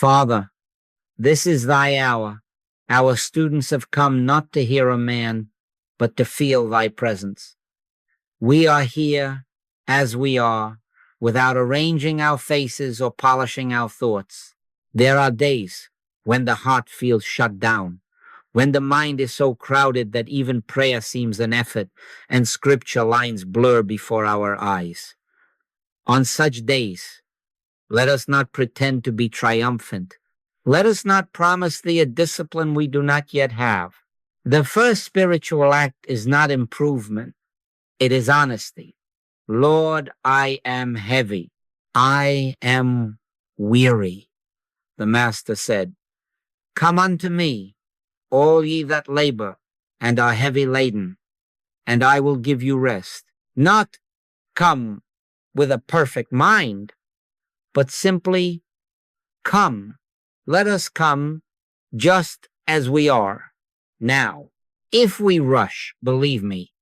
Father, this is thy hour. Our students have come not to hear a man, but to feel thy presence. We are here as we are, without arranging our faces or polishing our thoughts. There are days when the heart feels shut down, when the mind is so crowded that even prayer seems an effort and scripture lines blur before our eyes. On such days, let us not pretend to be triumphant. Let us not promise thee a discipline we do not yet have. The first spiritual act is not improvement. It is honesty. Lord, I am heavy. I am weary. The Master said, Come unto me, all ye that labor and are heavy laden, and I will give you rest. Not come with a perfect mind, but simply come. Let us come just as we are now. If we rush, believe me,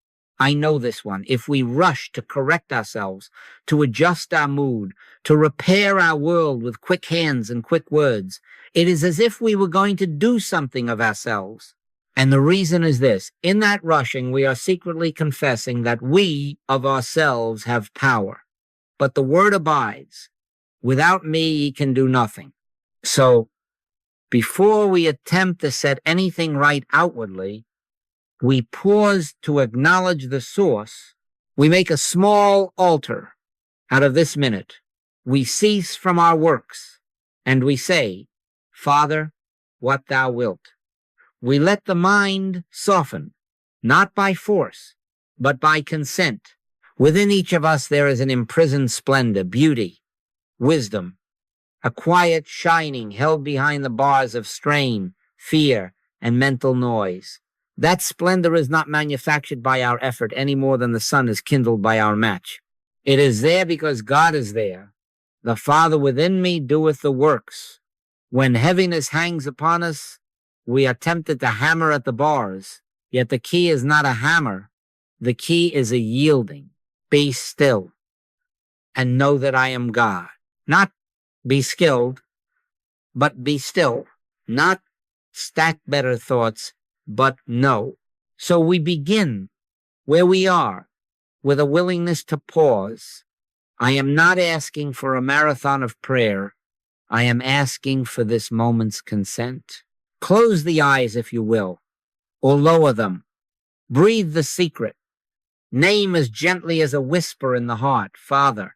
I know this one, if we rush to correct ourselves, to adjust our mood, to repair our world with quick hands and quick words, it is as if we were going to do something of ourselves. And the reason is this: in that rushing, we are secretly confessing that we of ourselves have power. But the word abides. Without me, ye can do nothing. So, before we attempt to set anything right outwardly, we pause to acknowledge the source. We make a small altar out of this minute. We cease from our works, and we say, Father, what thou wilt. We let the mind soften, not by force, but by consent. Within each of us there is an imprisoned splendor, beauty, wisdom, a quiet shining held behind the bars of strain, fear, and mental noise. That splendor is not manufactured by our effort any more than the sun is kindled by our match. It is there because God is there. The Father within me doeth the works. When heaviness hangs upon us, we are tempted to hammer at the bars, yet the key is not a hammer. The key is a yielding. Be still and know that I am God. Not be skilled, but be still. Not stack better thoughts, but know. So we begin where we are, with a willingness to pause. I am not asking for a marathon of prayer. I am asking for this moment's consent. Close the eyes, if you will, or lower them. Breathe the secret. Name as gently as a whisper in the heart, Father.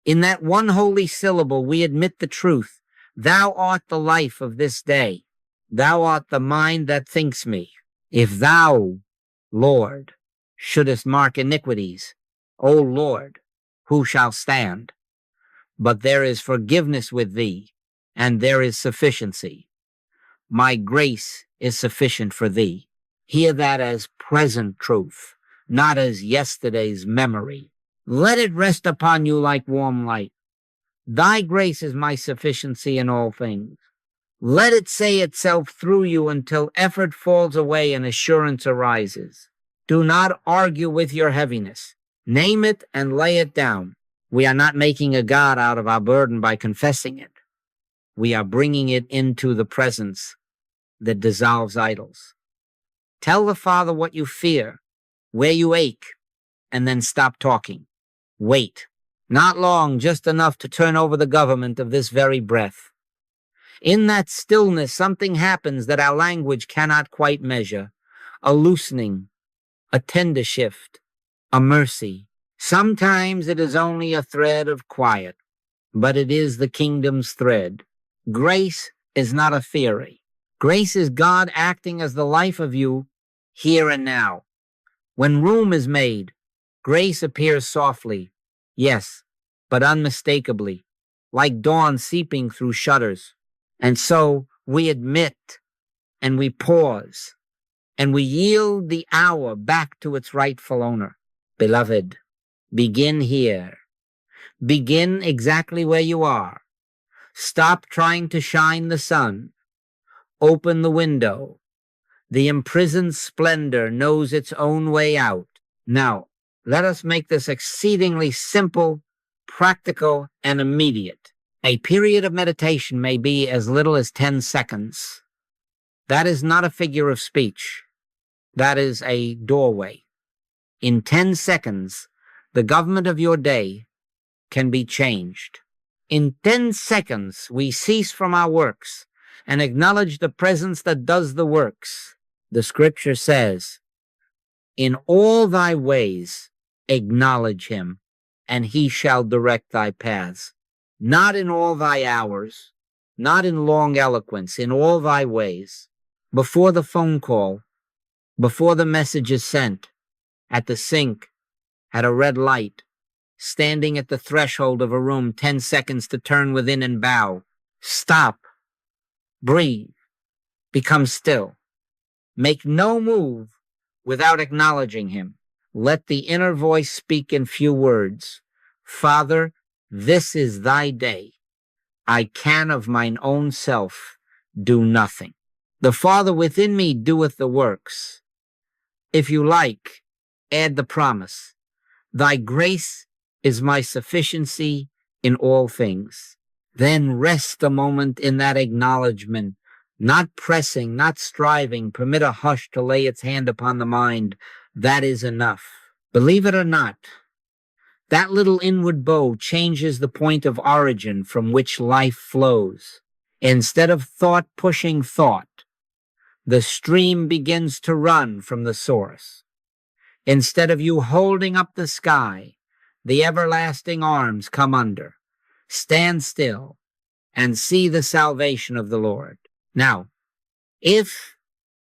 In that one holy syllable, we admit the truth. Thou art the life of this day. Thou art the mind that thinks me. If thou, Lord, shouldest mark iniquities, O Lord, who shall stand? But there is forgiveness with thee, and there is sufficiency. My grace is sufficient for thee. Hear that as present truth, not as yesterday's memory. Let it rest upon you like warm light. Thy grace is my sufficiency in all things. Let it say itself through you until effort falls away and assurance arises. Do not argue with your heaviness. Name it and lay it down. We are not making a God out of our burden by confessing it. We are bringing it into the presence that dissolves idols. Tell the Father what you fear, where you ache, and then stop talking. Wait. Not long, just enough to turn over the government of this very breath. In that stillness, something happens that our language cannot quite measure. A loosening, a tender shift, a mercy. Sometimes it is only a thread of quiet, but it is the kingdom's thread. Grace is not a theory. Grace is God acting as the life of you here and now. When room is made, grace appears softly, yes, but unmistakably, like dawn seeping through shutters. And so we admit, and we pause, and we yield the hour back to its rightful owner. Beloved, begin here. Begin exactly where you are. Stop trying to shine the sun. Open the window. The imprisoned splendor knows its own way out. Now, let us make this exceedingly simple, practical, and immediate. A period of meditation may be as little as 10 seconds. That is not a figure of speech. That is a doorway. In 10 seconds, the government of your day can be changed. In 10 seconds, we cease from our works and acknowledge the presence that does the works. The scripture says, in all thy ways, acknowledge him, and he shall direct thy paths. Not in all thy hours, not in long eloquence, in all thy ways. Before the phone call, before the message is sent, at the sink, at a red light, standing at the threshold of a room, 10 seconds to turn within and bow. Stop. Breathe. Become still. Make no move without acknowledging him. Let the inner voice speak in few words. Father, this is thy day. I can of mine own self do nothing. The Father within me doeth the works. If you like, add the promise. Thy grace is my sufficiency in all things. Then rest a moment in that acknowledgement, not pressing, not striving. Permit a hush to lay its hand upon the mind. That is enough. Believe it or not, that little inward bow changes the point of origin from which life flows. Instead of thought pushing thought, the stream begins to run from the source. Instead of you holding up the sky, the everlasting arms come under. Stand still and see the salvation of the Lord. Now, if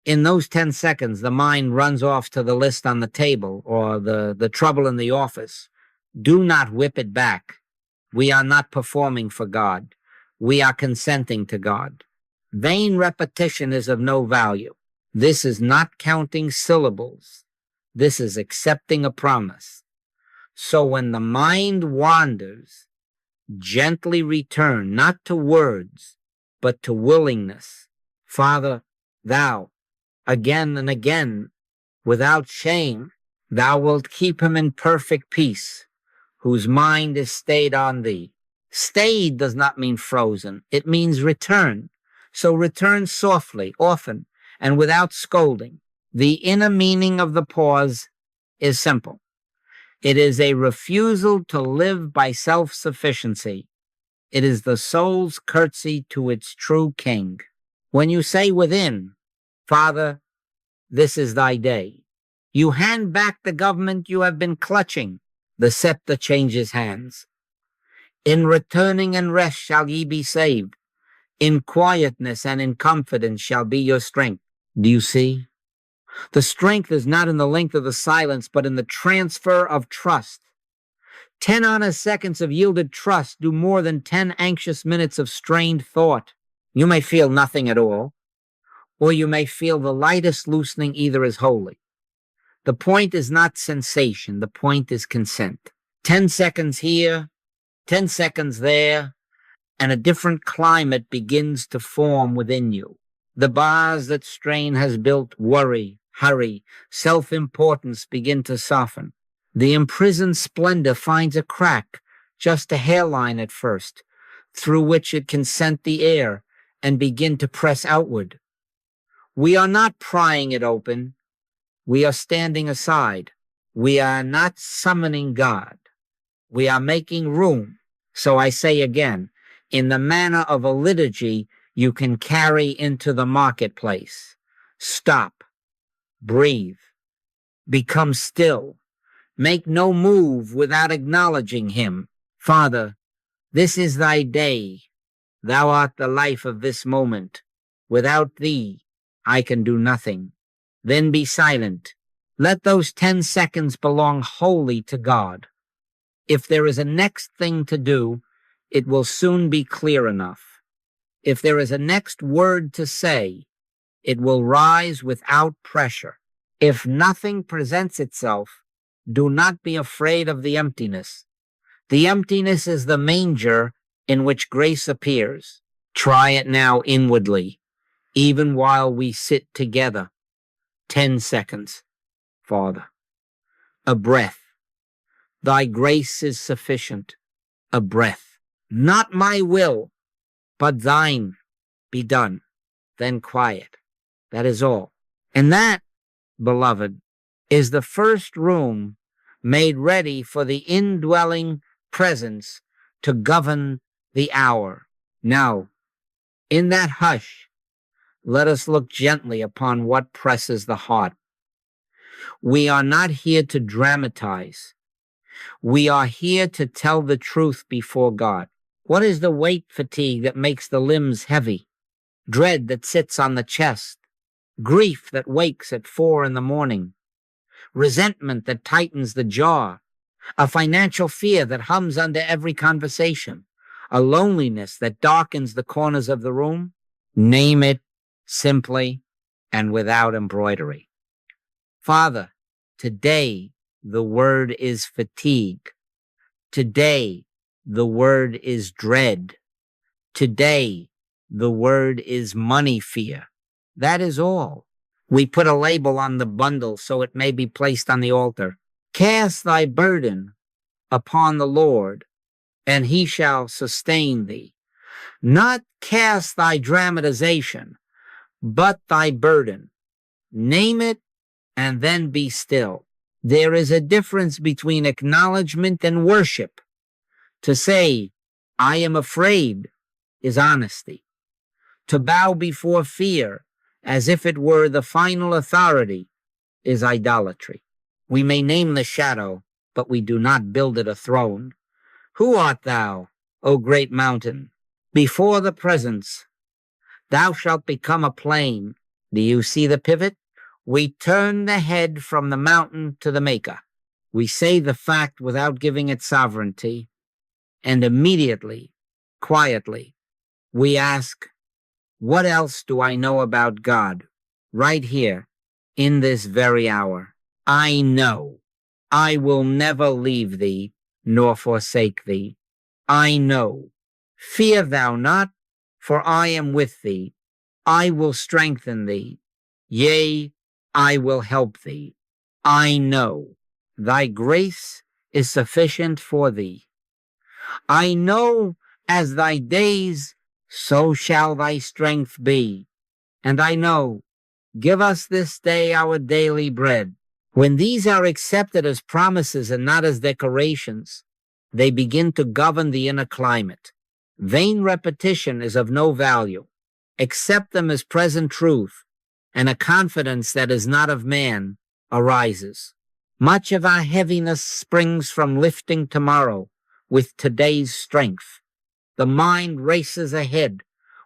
in those 10 seconds the mind runs off to the list on the table or the trouble in the office, do not whip it back. We are not performing for God. We are consenting to God. Vain repetition is of no value. This is not counting syllables. This is accepting a promise. So when the mind wanders, gently return, not to words, but to willingness. Father, thou, again and again, without shame, thou wilt keep him in perfect peace, whose mind is stayed on thee. Stayed does not mean frozen. It means return. So return softly, often, and without scolding. The inner meaning of the pause is simple. It is a refusal to live by self-sufficiency. It is the soul's curtsy to its true king. When you say within, Father, this is thy day, you hand back the government you have been clutching. The scepter changes hands. In returning and rest shall ye be saved. In quietness and in confidence shall be your strength. Do you see? The strength is not in the length of the silence, but in the transfer of trust. 10 honest seconds of yielded trust do more than 10 anxious minutes of strained thought. You may feel nothing at all, or you may feel the lightest loosening. Either is holy. The point is not sensation. The point is consent. 10 seconds here, 10 seconds there, and a different climate begins to form within you. The bars that strain has built, worry, hurry, self-importance begin to soften. The imprisoned splendor finds a crack, just a hairline at first, through which it can scent the air and begin to press outward. We are not prying it open. We are standing aside. We are not summoning God. We are making room. So I say again, in the manner of a liturgy, you can carry into the marketplace. Stop. Breathe. Become still. Make no move without acknowledging him. Father, this is thy day. Thou art the life of this moment. Without thee, I can do nothing. Then be silent. Let those 10 seconds belong wholly to God. If there is a next thing to do, it will soon be clear enough. If there is a next word to say, it will rise without pressure. If nothing presents itself, do not be afraid of the emptiness. The emptiness is the manger in which grace appears. Try it now inwardly, even while we sit together. 10 seconds, Father. A breath. Thy grace is sufficient. A breath. Not my will, but thine be done. Then quiet. That is all. And that, beloved, is the first room made ready for the indwelling presence to govern the hour. Now, in that hush, let us look gently upon what presses the heart. We are not here to dramatize. We are here to tell the truth before God. What is the weight fatigue that makes the limbs heavy? Dread that sits on the chest? Grief that wakes at 4 a.m? Resentment that tightens the jaw? A financial fear that hums under every conversation? A loneliness that darkens the corners of the room? Name it simply and without embroidery. Father, today the word is fatigue. Today the word is dread. Today the word is money fear. That is all. We put a label on the bundle so it may be placed on the altar. Cast thy burden upon the Lord, and he shall sustain thee. Not cast thy dramatization, but thy burden. Name it, and then be still. There is a difference between acknowledgement and worship. To say, I am afraid, is honesty. To bow before fear, as if it were the final authority, is idolatry. We may name the shadow, but we do not build it a throne. Who art thou, O great mountain? Before the presence, thou shalt become a plain. Do you see the pivot? We turn the head from the mountain to the maker. We say the fact without giving it sovereignty, and immediately, quietly, we ask, what else do I know about God? Right here, in this very hour. I know I will never leave thee, nor forsake thee. I know. Fear thou not, for I am with thee. I will strengthen thee. Yea, I will help thee. I know thy grace is sufficient for thee. I know as thy days, so shall thy strength be. And I know, give us this day our daily bread. When these are accepted as promises and not as decorations, they begin to govern the inner climate. Vain repetition is of no value. Accept them as present truth, and a confidence that is not of man arises. Much of our heaviness springs from lifting tomorrow with today's strength. The mind races ahead.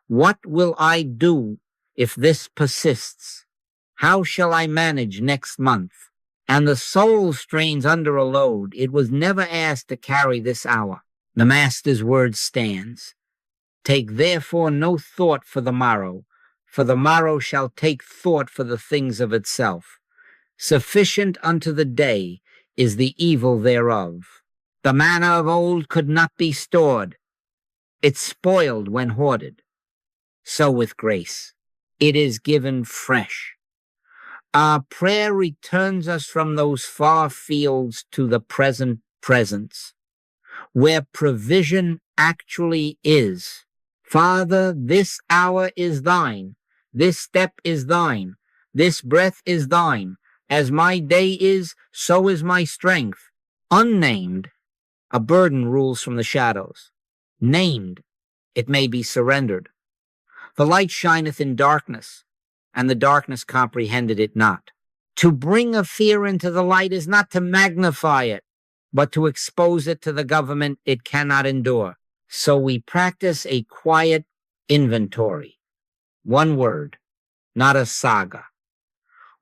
What will I do if this persists? How shall I manage next month? And the soul strains under a load it was never asked to carry this hour. The Master's word stands. Take therefore no thought for the morrow shall take thought for the things of itself. Sufficient unto the day is the evil thereof. The manna of old could not be stored. It spoiled when hoarded. So with grace, it is given fresh. Our prayer returns us from those far fields to the present presence, where provision actually is. Father, this hour is thine. This step is thine. This breath is thine. As my day is, so is my strength. Unnamed, a burden rules from the shadows. Named, it may be surrendered. The light shineth in darkness, and the darkness comprehended it not. To bring a fear into the light is not to magnify it, but to expose it to the government it cannot endure. So we practice a quiet inventory. One word, not a saga.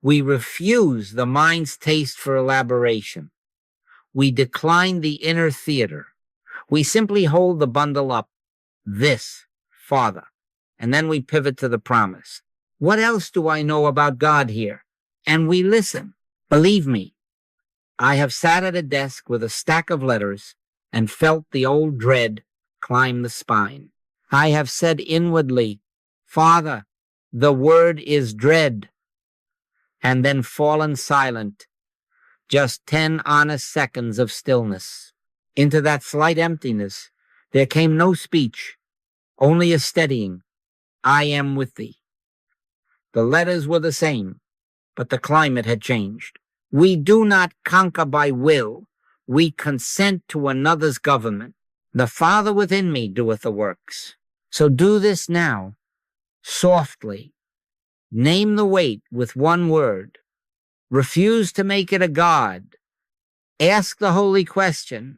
We refuse the mind's taste for elaboration. We decline the inner theater. We simply hold the bundle up. This, Father. And then we pivot to the promise. What else do I know about God here? And we listen. Believe me, I have sat at a desk with a stack of letters and felt the old dread climb the spine. I have said inwardly, Father, the word is dread, and then fallen silent, just 10 honest seconds of stillness. Into that slight emptiness, There came no speech, only a steadying. I am with thee. The letters were the same, but the climate had changed. We do not conquer by will. We consent to another's government. The Father within me doeth the works. So do this now, softly. Name the weight with one word. Refuse to make it a god. Ask the holy question.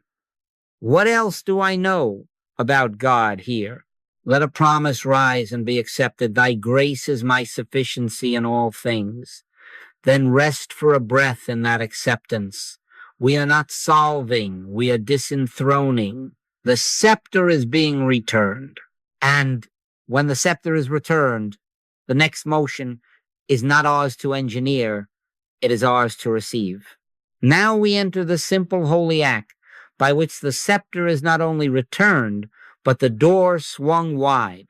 What else do I know about God here? Let a promise rise and be accepted. Thy grace is my sufficiency in all things. Then rest for a breath in that acceptance. We are not solving, we are disenthroning. The scepter is being returned. And when the scepter is returned, the next motion is not ours to engineer, it is ours to receive. Now we enter the simple holy act by which the scepter is not only returned, but the door swung wide.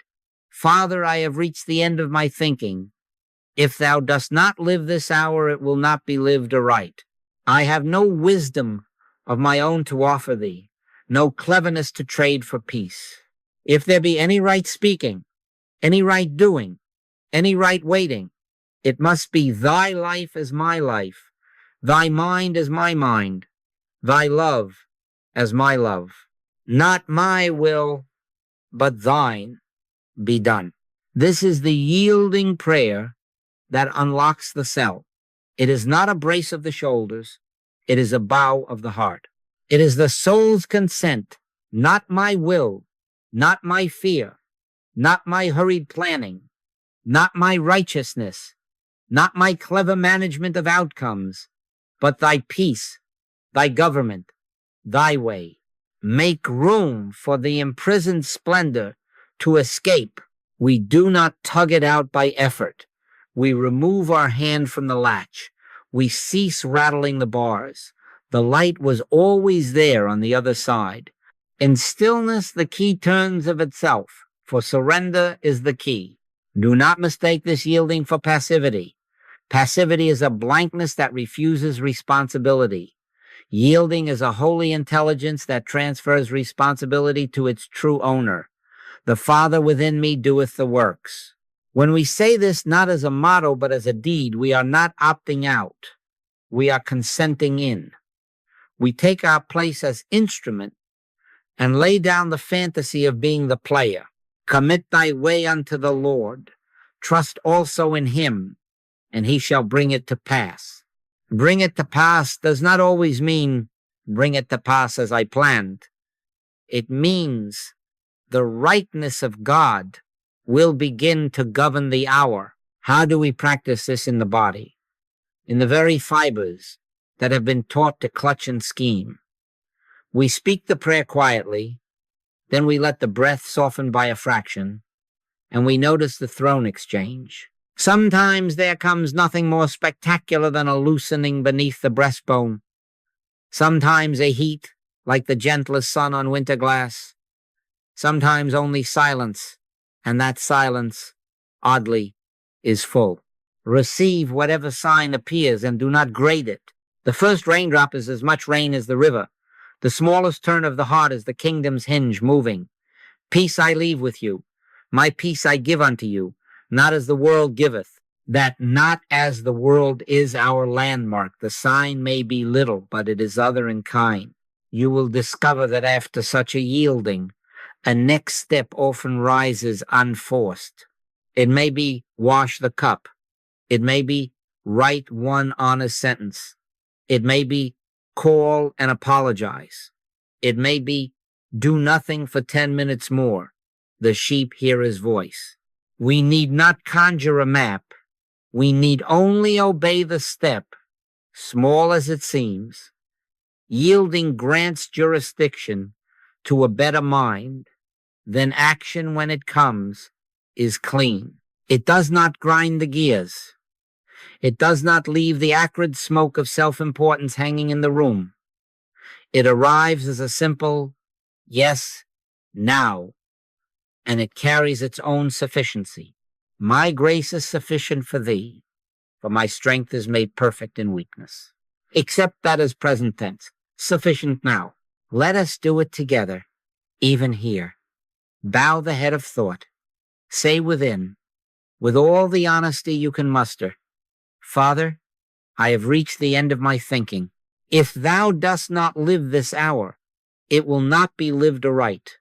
Father, I have reached the end of my thinking. If thou dost not live this hour, it will not be lived aright. I have no wisdom of my own to offer thee, no cleverness to trade for peace. If there be any right speaking, any right doing, any right waiting, it must be thy life as my life, thy mind as my mind, thy love as my love. Not my will, but thine be done. This is the yielding prayer that unlocks the cell. It is not a brace of the shoulders. It is a bow of the heart. It is the soul's consent, not my will, not my fear, not my hurried planning, not my righteousness, not my clever management of outcomes, but thy peace, thy government, thy way. Make room for the imprisoned splendor to escape. We do not tug it out by effort. We remove our hand from the latch. We cease rattling the bars. The light was always there on the other side. In stillness, the key turns of itself, for surrender is the key. Do not mistake this yielding for passivity. Passivity is a blankness that refuses responsibility. Yielding is a holy intelligence that transfers responsibility to its true owner. The Father within me doeth the works. When we say this not as a motto but as a deed, we are not opting out. We are consenting in. We take our place as instrument and lay down the fantasy of being the player. Commit thy way unto the Lord. Trust also in him, and he shall bring it to pass. Bring it to pass does not always mean bring it to pass as I planned. It means the rightness of God will begin to govern the hour. How do we practice this in the body? In the very fibers that have been taught to clutch and scheme. We speak the prayer quietly, then we let the breath soften by a fraction, and we notice the throne exchange. Sometimes there comes nothing more spectacular than a loosening beneath the breastbone. Sometimes a heat like the gentlest sun on winter glass. Sometimes only silence, and that silence, oddly, is full. Receive whatever sign appears and do not grade it. The first raindrop is as much rain as the river. The smallest turn of the heart is the kingdom's hinge moving. Peace I leave with you. My peace I give unto you. Not as the world giveth, that not as the world is our landmark. The sign may be little, but it is other in kind. You will discover that after such a yielding, a next step often rises unforced. It may be wash the cup. It may be write one honest sentence. It may be call and apologize. It may be do nothing for 10 minutes more. The sheep hear his voice. We need not conjure a map. We need only obey the step, small as it seems. Yielding grants jurisdiction to a better mind. Then action, when it comes, is clean. It does not grind the gears. It does not leave the acrid smoke of self-importance hanging in the room. It arrives as a simple yes, now, and it carries its own sufficiency. My grace is sufficient for thee, for my strength is made perfect in weakness. Accept that as present tense. Sufficient now. Let us do it together. even here. Bow the head of thought. Say within, with all the honesty you can muster, Father, I have reached the end of my thinking. If thou dost not live this hour, it will not be lived aright.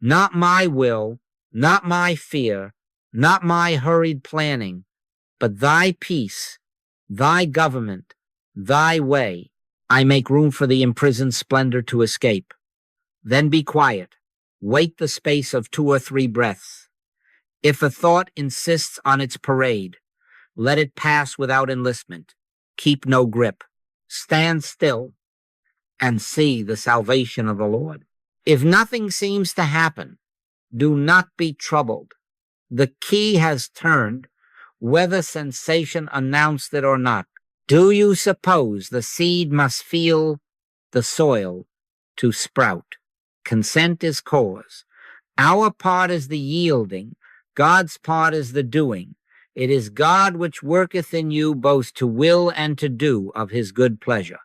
Not my will, not my fear, not my hurried planning, but thy peace, thy government, thy way. I make room for the imprisoned splendor to escape. Then be quiet. Wait the space of 2 or 3 breaths. If a thought insists on its parade, let it pass without enlistment. Keep no grip. Stand still and see the salvation of the Lord. If nothing seems to happen, do not be troubled. The key has turned, whether sensation announced it or not. Do you suppose the seed must feel the soil to sprout? Consent is cause. Our part is the yielding. God's part is the doing. It is God which worketh in you both to will and to do of his good pleasure.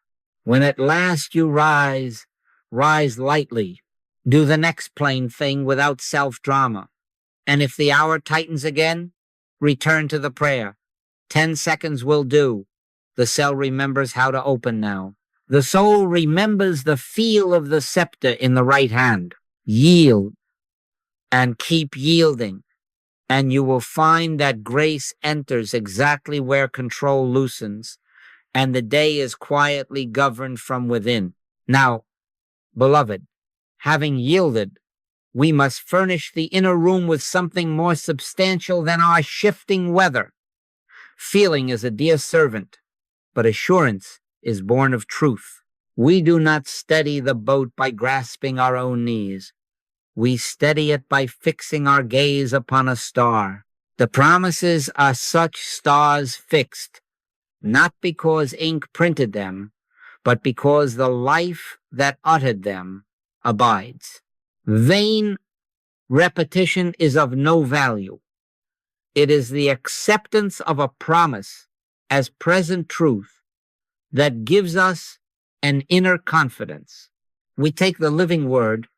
When at last you rise, rise lightly. Do the next plain thing without self-drama. And if the hour tightens again, return to the prayer. 10 seconds will do. The cell remembers how to open now. The soul remembers the feel of the scepter in the right hand. Yield and keep yielding, and you will find that grace enters exactly where control loosens, and the day is quietly governed from within. Now, beloved, having yielded, we must furnish the inner room with something more substantial than our shifting weather. Feeling is a dear servant, but assurance is born of truth. We do not steady the boat by grasping our own knees. We steady it by fixing our gaze upon a star. The promises are such stars fixed, not because ink printed them, but because the life that uttered them abides. Vain repetition is of no value. It is the acceptance of a promise as present truth that gives us an inner confidence. We take the living word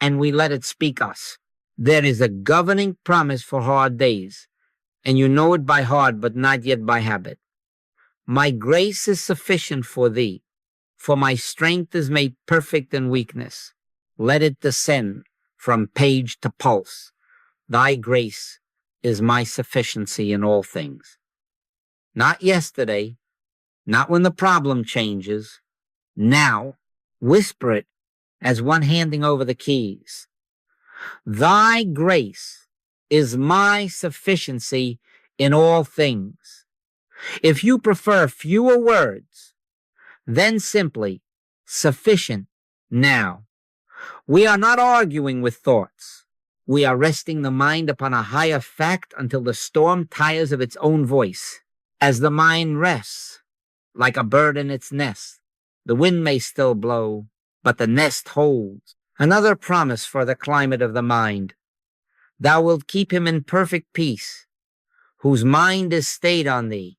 and we let it speak us. There is a governing promise for hard days, and you know it by heart, but not yet by habit. My grace is sufficient for thee, for my strength is made perfect in weakness. Let it descend from page to pulse. Thy grace is my sufficiency in all things. Not yesterday, not when the problem changes. Now, whisper it as one handing over the keys. Thy grace is my sufficiency in all things. If you prefer fewer words, then simply sufficient now. We are not arguing with thoughts. We are resting the mind upon a higher fact until the storm tires of its own voice. As the mind rests, like a bird in its nest, the wind may still blow, but the nest holds. Another promise for the climate of the mind. Thou wilt keep him in perfect peace, whose mind is stayed on thee,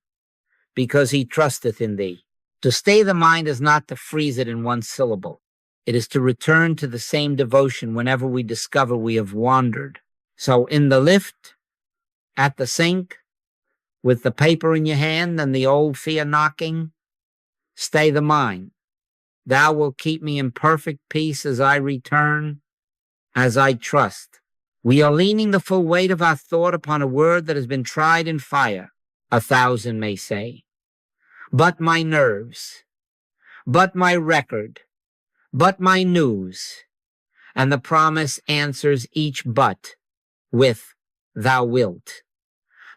because he trusteth in thee. To stay the mind is not to freeze it in one syllable. It is to return to the same devotion whenever we discover we have wandered. So in the lift, at the sink, with the paper in your hand and the old fear knocking, stay the mind. Thou wilt keep me in perfect peace as I return, as I trust. We are leaning the full weight of our thought upon a word that has been tried in fire, 1,000 may say. But my nerves, but my record, but my news, and the promise answers each but with thou wilt.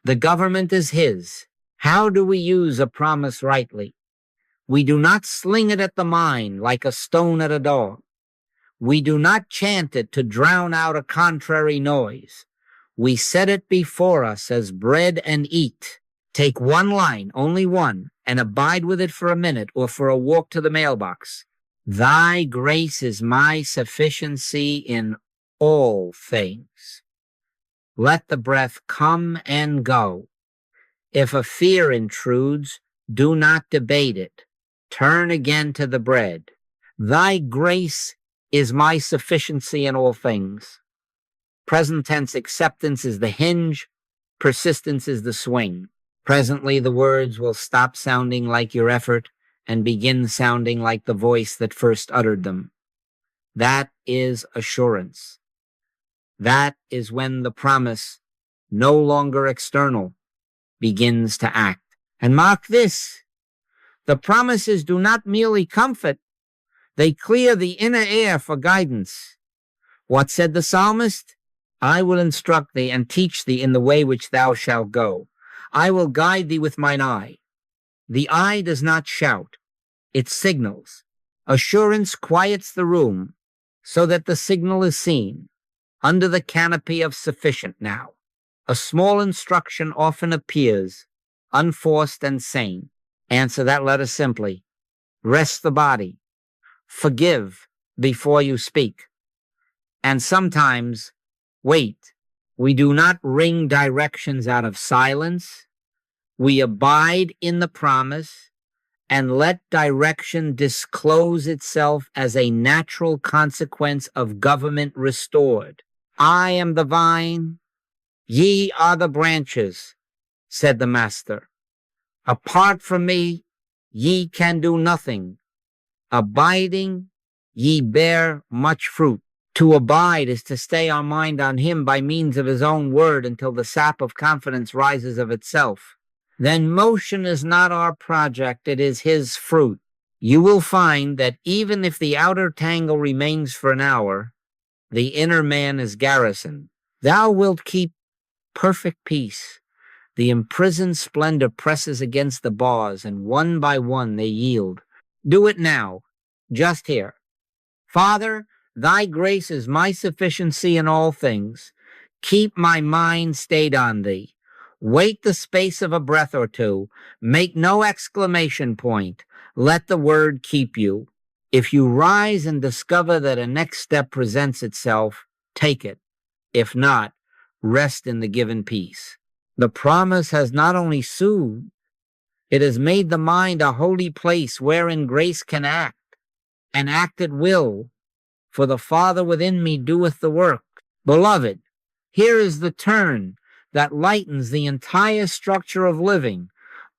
The government is his. How do we use a promise rightly? We do not sling it at the mind like a stone at a dog. We do not chant it to drown out a contrary noise. We set it before us as bread and eat. Take one line, only one, and abide with it for a minute or for a walk to the mailbox. Thy grace is my sufficiency in all things. Let the breath come and go. If a fear intrudes, do not debate it. Turn again to the bread. Thy grace is my sufficiency in all things. Present tense acceptance is the hinge, persistence is the swing. Presently, the words will stop sounding like your effort and begin sounding like the voice that first uttered them. That is assurance. That is when the promise, no longer external, begins to act. And mark this, the promises do not merely comfort, they clear the inner air for guidance. What said the psalmist? I will instruct thee and teach thee in the way which thou shalt go. I will guide thee with mine eye. The eye does not shout, it signals. Assurance quiets the room so that the signal is seen. Under the canopy of sufficient now, a small instruction often appears, unforced and sane. Answer that letter simply. Rest the body. Forgive before you speak. And sometimes, wait. We do not wring directions out of silence. We abide in the promise and let direction disclose itself as a natural consequence of government restored. I am the vine, ye are the branches, said the Master. Apart from me, ye can do nothing. Abiding, ye bear much fruit. To abide is to stay our mind on him by means of his own word until the sap of confidence rises of itself. Then motion is not our project, it is his fruit. You will find that even if the outer tangle remains for an hour, the inner man is garrisoned. Thou wilt keep perfect peace. The imprisoned splendor presses against the bars, and one by one they yield. Do it now, just here. Father, thy grace is my sufficiency in all things. Keep my mind stayed on thee. Wait the space of a breath or two. Make no exclamation point. Let the word keep you. If you rise and discover that a next step presents itself, take it. If not, rest in the given peace. The promise has not only soothed, it has made the mind a holy place wherein grace can act, and act at will, for the Father within me doeth the work. Beloved, here is the turn that lightens the entire structure of living.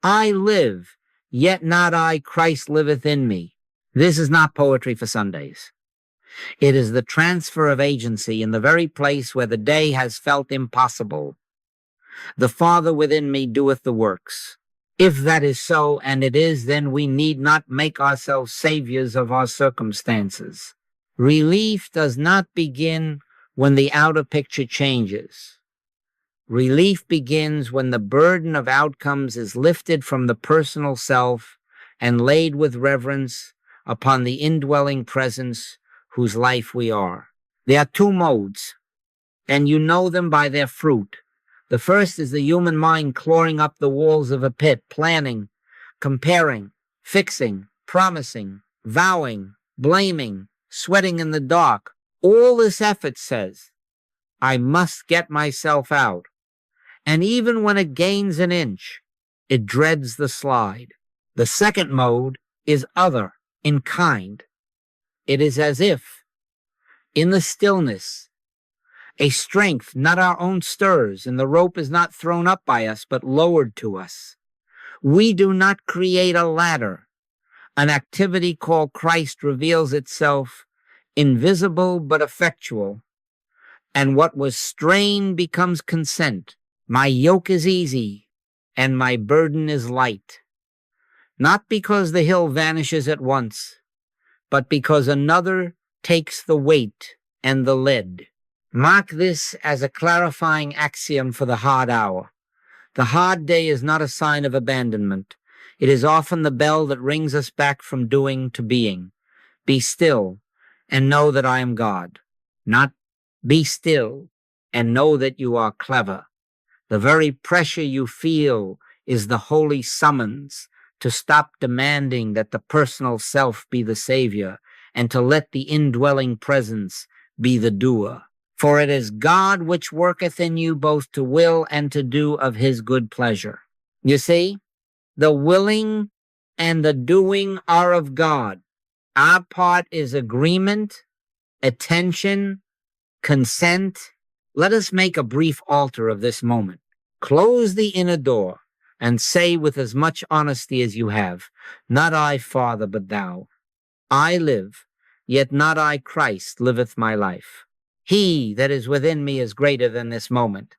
I live, yet not I, Christ liveth in me. This is not poetry for Sundays. It is the transfer of agency in the very place where the day has felt impossible. The Father within me doeth the works. If that is so, and it is, then we need not make ourselves saviors of our circumstances. Relief does not begin when the outer picture changes. Relief begins when the burden of outcomes is lifted from the personal self and laid with reverence upon the indwelling presence whose life we are. There are two modes, and you know them by their fruit. The first is the human mind clawing up the walls of a pit, planning, comparing, fixing, promising, vowing, blaming, sweating in the dark. All this effort says, I must get myself out. And even when it gains an inch, it dreads the slide. The second mode is other, in kind. It is as if, in the stillness, a strength not our own stirs, and the rope is not thrown up by us, but lowered to us. We do not create a ladder. An activity called Christ reveals itself invisible but effectual, and what was strain becomes consent. My yoke is easy, and my burden is light. Not because the hill vanishes at once, but because another takes the weight and the lead. Mark this as a clarifying axiom for the hard hour. The hard day is not a sign of abandonment. It is often the bell that rings us back from doing to being. Be still and know that I am God. Not be still and know that you are clever. The very pressure you feel is the holy summons to stop demanding that the personal self be the savior and to let the indwelling presence be the doer. For it is God which worketh in you both to will and to do of his good pleasure. You see, the willing and the doing are of God. Our part is agreement attention, consent. Let us make a brief altar of this moment. Close the inner door and say with as much honesty as you have, not I, Father, but thou. I live, yet not I, Christ, liveth my life. He that is within me is greater than this moment.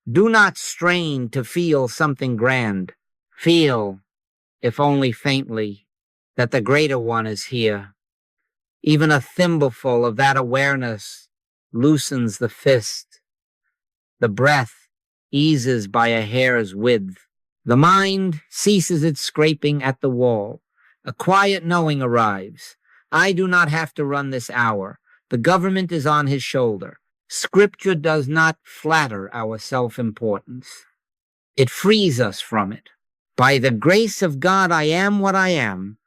Do not strain to feel something grand. Feel, if only faintly, that the greater one is here. Even a thimbleful of that awareness loosens the fist. The breath eases by a hair's width. The mind ceases its scraping at the wall. A quiet knowing arrives. I do not have to run this hour. The government is on his shoulder. Scripture does not flatter our self-importance. It frees us from it. By the grace of God, I am what I am,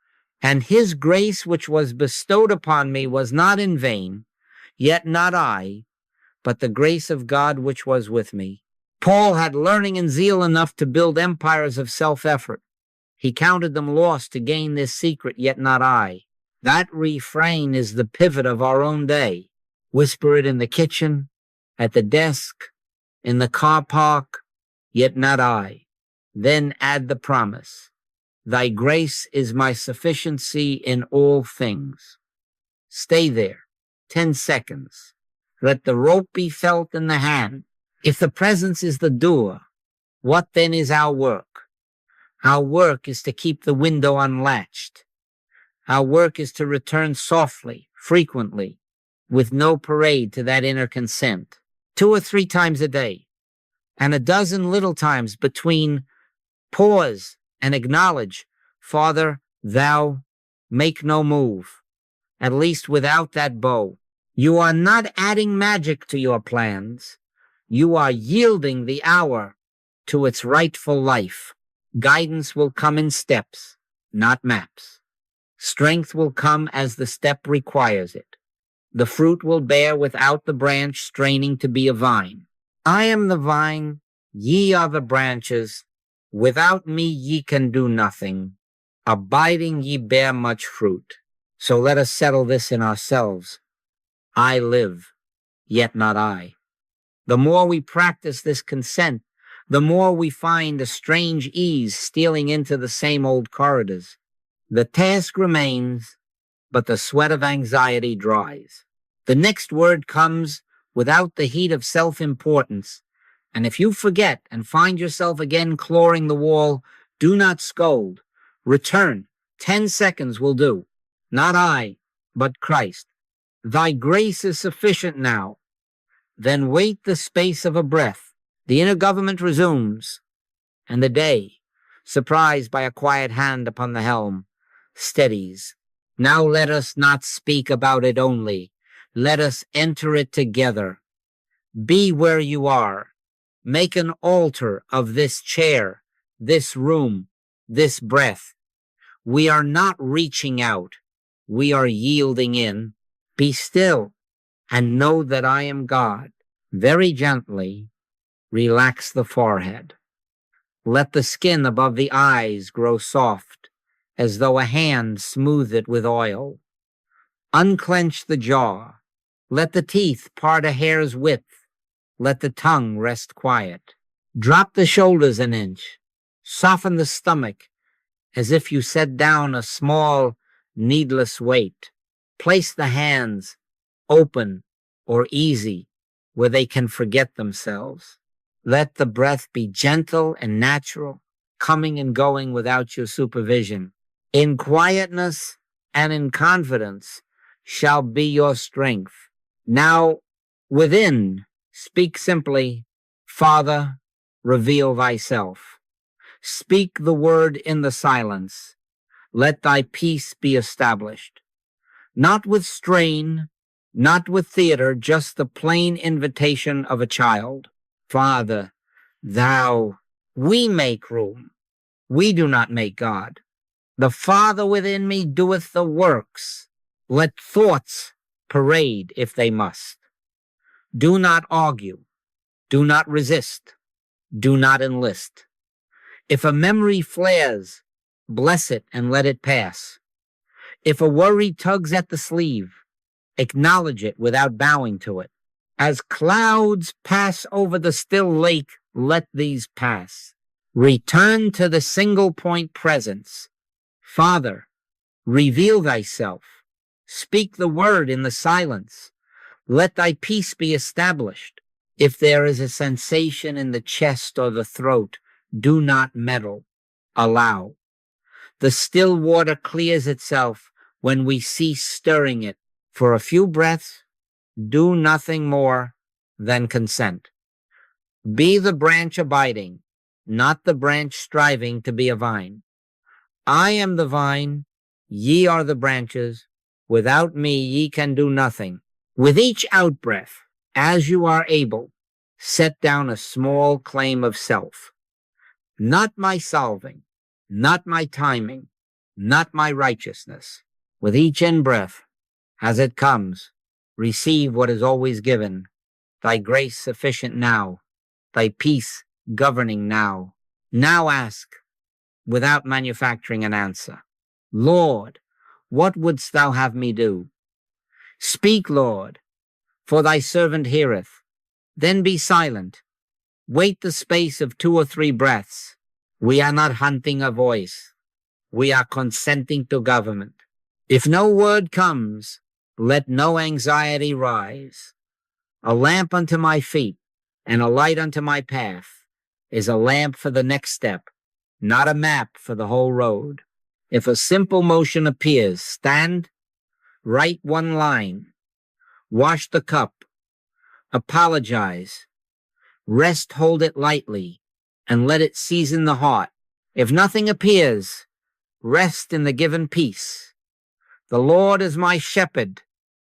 and his grace which was bestowed upon me was not in vain, yet not I, but the grace of God which was with me. Paul had learning and zeal enough to build empires of self-effort. He counted them lost to gain this secret, yet not I. That refrain is the pivot of our own day. Whisper it in the kitchen, at the desk, in the car park, yet not I. Then add the promise. Thy grace is my sufficiency in all things. Stay there, 10 seconds. Let the rope be felt in the hand. If the presence is the doer, what then is our work? Our work is to keep the window unlatched. Our work is to return softly, frequently, with no parade to that inner consent, 2 or 3 times a day, and a dozen little times between pause and acknowledge, Father, thou make no move, at least without that bow. You are not adding magic to your plans. You are yielding the hour to its rightful life. Guidance will come in steps, not maps. Strength will come as the step requires it. The fruit will bear without the branch straining to be a vine. I am the vine, ye are the branches. Without me ye can do nothing. Abiding ye bear much fruit. So let us settle this in ourselves. I live, yet not I. The more we practice this consent, the more we find a strange ease stealing into the same old corridors. The task remains, but the sweat of anxiety dries. The next word comes without the heat of self-importance. And if you forget and find yourself again clawing the wall, do not scold. Return. 10 seconds will do. Not I, but Christ. Thy grace is sufficient now. Then wait the space of a breath. The inner government resumes, and the day, surprised by a quiet hand upon the helm, steadies. Now let us not speak about it only. Let us enter it together. Be where you are. Make an altar of this chair, this room, this breath. We are not reaching out. We are yielding in. Be still and know that I am God. Very gently, relax the forehead. Let the skin above the eyes grow soft, as though a hand smoothed it with oil. Unclench the jaw. Let the teeth part a hair's width. Let the tongue rest quiet. Drop the shoulders an inch. Soften the stomach, as if you set down a small, needless weight. Place the hands open or easy where they can forget themselves. Let the breath be gentle and natural, coming and going without your supervision. In quietness and in confidence shall be your strength. Now, within, speak simply, Father, reveal thyself. Speak the word in the silence. Let thy peace be established. Not with strain, not with theater, just the plain invitation of a child. Father, thou, we make room. We do not make God. The Father within me doeth the works. Let thoughts parade if they must. Do not argue. Do not resist. Do not enlist. If a memory flares, bless it and let it pass. If a worry tugs at the sleeve, Acknowledge it without bowing to it. As clouds pass over the still lake, let these pass. Return to the single point presence. Father, reveal thyself. Speak the word in the silence. Let thy peace be established. If there is a sensation in the chest or the throat, do not meddle. Allow. The still water clears itself when we cease stirring it. For a few breaths, do nothing more than consent. Be the branch abiding, not the branch striving to be a vine. I am the vine, ye are the branches. Without me ye can do nothing. With each outbreath, as you are able, set down a small claim of self. Not my solving, not my timing, not my righteousness. With each in-breath, as it comes, receive what is always given, thy grace sufficient now, thy peace governing now. Now ask, without manufacturing an answer, Lord, what wouldst thou have me do? Speak, Lord, for thy servant heareth. Then be silent. Wait the space of 2 or 3 breaths. We are not hunting a voice. We are consenting to government. If no word comes, let no anxiety rise. A lamp unto my feet and a light unto my path is a lamp for the next step, not a map for the whole road. If a simple motion appears, stand, write 1 line, wash the cup, apologize, rest, hold it lightly, and let it season the heart. If nothing appears, rest in the given peace. The Lord is my shepherd,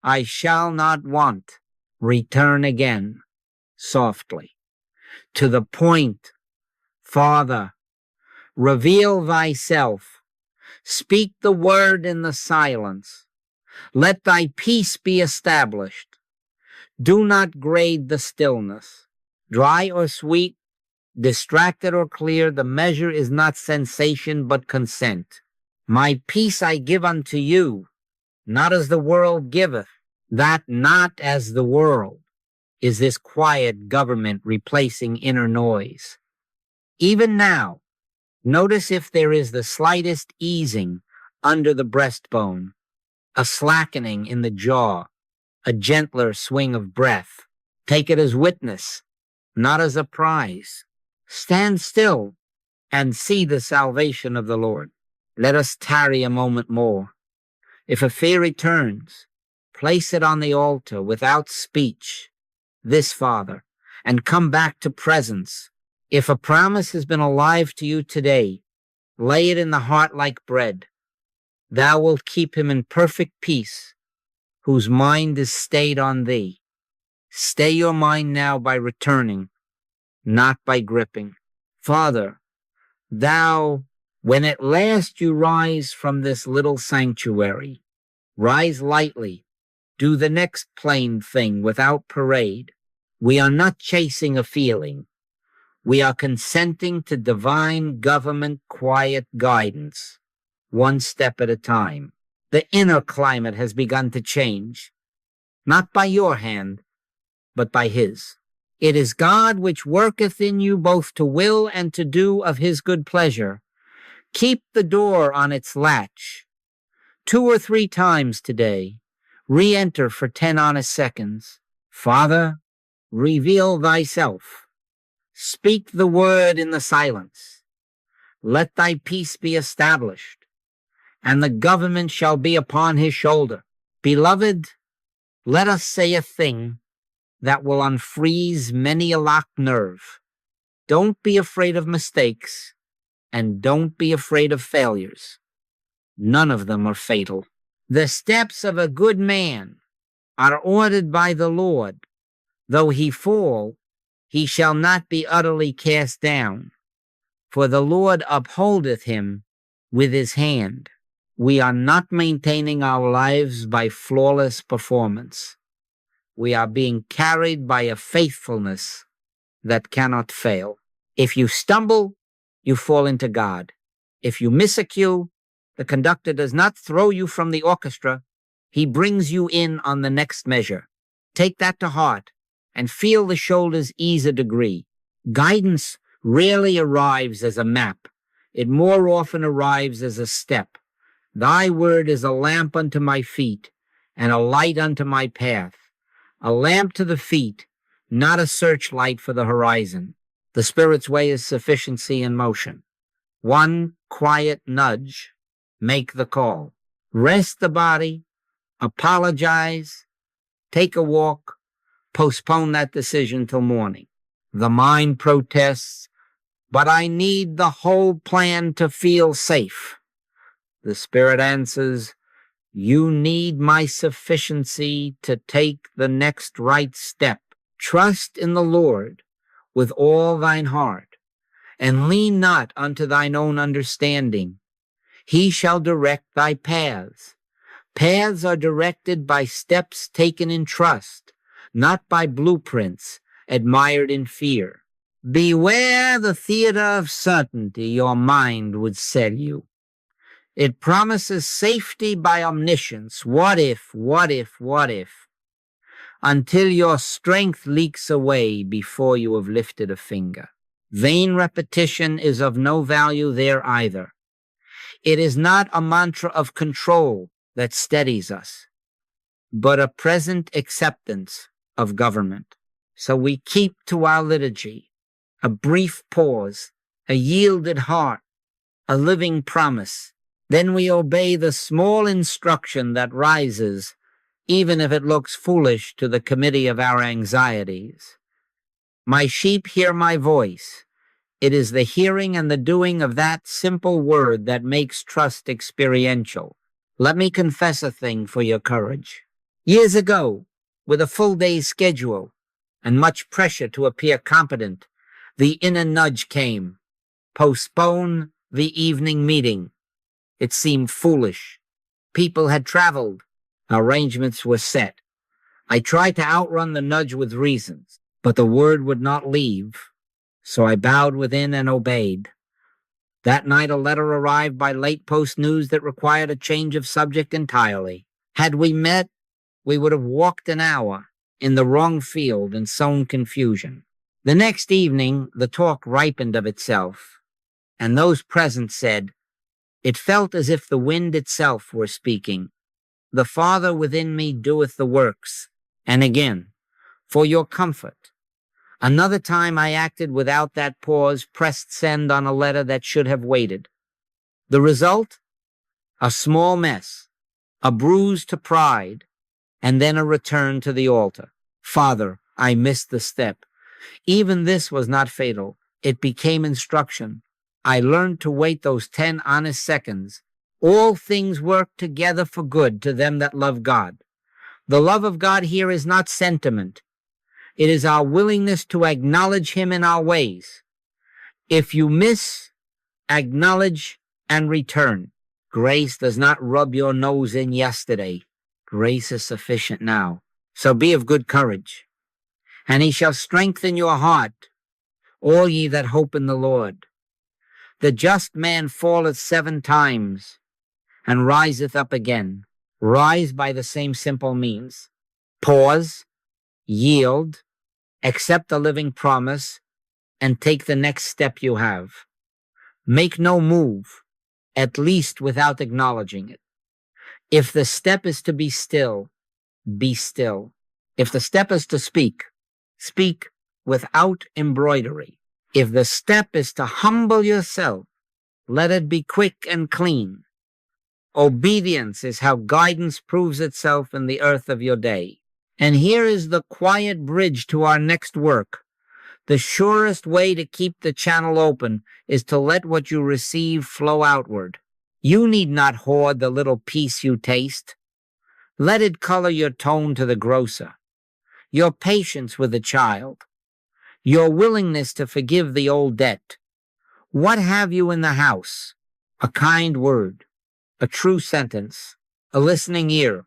I shall not want. Return again, softly, to the point. Father, reveal thyself. Speak the word in the silence. Let thy peace be established. Do not grade the stillness. Dry or sweet, distracted or clear, the measure is not sensation but consent. My peace I give unto you, not as the world giveth, that not as the world is this quiet government replacing inner noise. Even now, notice if there is the slightest easing under the breastbone, a slackening in the jaw, a gentler swing of breath. Take it as witness, not as a prize. Stand still and see the salvation of the Lord. Let us tarry a moment more. If a fear returns, place it on the altar without speech, this Father, and come back to presence. If a promise has been alive to you today, lay it in the heart like bread. Thou wilt keep him in perfect peace, whose mind is stayed on thee. Stay your mind now by returning, not by gripping. Father, thou, when at last you rise from this little sanctuary, rise lightly, do the next plain thing without parade. We are not chasing a feeling. We are consenting to divine government quiet guidance, 1 step at a time. The inner climate has begun to change, not by your hand, but by his. It is God which worketh in you both to will and to do of his good pleasure. Keep the door on its latch. 2 or 3 times today, re-enter for 10 honest seconds. Father, reveal thyself. Speak the word in the silence. Let thy peace be established, and the government shall be upon his shoulder. Beloved, let us say a thing that will unfreeze many a locked nerve. Don't be afraid of mistakes, and don't be afraid of failures. None of them are fatal. The steps of a good man are ordered by the Lord. Though he fall, he shall not be utterly cast down, for the Lord upholdeth him with his hand. We are not maintaining our lives by flawless performance. We are being carried by a faithfulness that cannot fail. If you stumble, you fall into God. If you miss a cue, the conductor does not throw you from the orchestra, He brings you in on the next measure. Take that to heart and feel the shoulders ease a degree. Guidance rarely arrives as a map. It more often arrives as a step. Thy word is a lamp unto my feet and a light unto my path. A lamp to the feet, not a searchlight for the horizon. The Spirit's way is sufficiency in motion. One quiet nudge, make the call. Rest the body, apologize, take a walk, postpone that decision till morning. The mind protests, but I need the whole plan to feel safe. The Spirit answers, you need my sufficiency to take the next right step. Trust in the Lord with all thine heart, and lean not unto thine own understanding. He shall direct thy paths. Paths are directed by steps taken in trust, not by blueprints admired in fear. Beware the theater of certainty your mind would sell you. It promises safety by omniscience. What if, until your strength leaks away before you have lifted a finger. Vain repetition is of no value there either. It is not a mantra of control that steadies us, but a present acceptance of government. So we keep to our liturgy, a brief pause, a yielded heart, a living promise. Then we obey the small instruction that rises, even if it looks foolish to the committee of our anxieties. My sheep hear my voice. It is the hearing and the doing of that simple word that makes trust experiential. Let me confess a thing for your courage. Years ago, with a full day's schedule and much pressure to appear competent, the inner nudge came. Postpone the evening meeting. It seemed foolish. People had traveled. Arrangements were set. I tried to outrun the nudge with reasons, but the word would not leave, so I bowed within and obeyed. That night a letter arrived by late post news that required a change of subject entirely. Had we met, we would have walked an hour in the wrong field and sown confusion. The next evening, the talk ripened of itself, and those present said, it felt as if the wind itself were speaking. The Father within me doeth the works. And again, for your comfort. Another time I acted without that pause, pressed send on a letter that should have waited. The result? A small mess, a bruise to pride, and then a return to the altar. Father, I missed the step. Even this was not fatal. It became instruction. I learned to wait those 10 honest seconds. All things work together for good to them that love God. The love of God here is not sentiment. It is our willingness to acknowledge him in our ways. If you miss, acknowledge and return. Grace does not rub your nose in yesterday. Grace is sufficient now. So be of good courage. And he shall strengthen your heart, all ye that hope in the Lord. The just man falleth 7 times and riseth up again. Rise by the same simple means. Pause, yield, accept the living promise, and take the next step you have. Make no move, at least without acknowledging it. If the step is to be still, be still. If the step is to speak, speak without embroidery. If the step is to humble yourself, let it be quick and clean. Obedience is how guidance proves itself in the earth of your day. And here is the quiet bridge to our next work. The surest way to keep the channel open is to let what you receive flow outward. You need not hoard the little piece you taste. Let it color your tone to the grocer, your patience with the child, your willingness to forgive the old debt. What have you in the house? A kind word, a true sentence, a listening ear.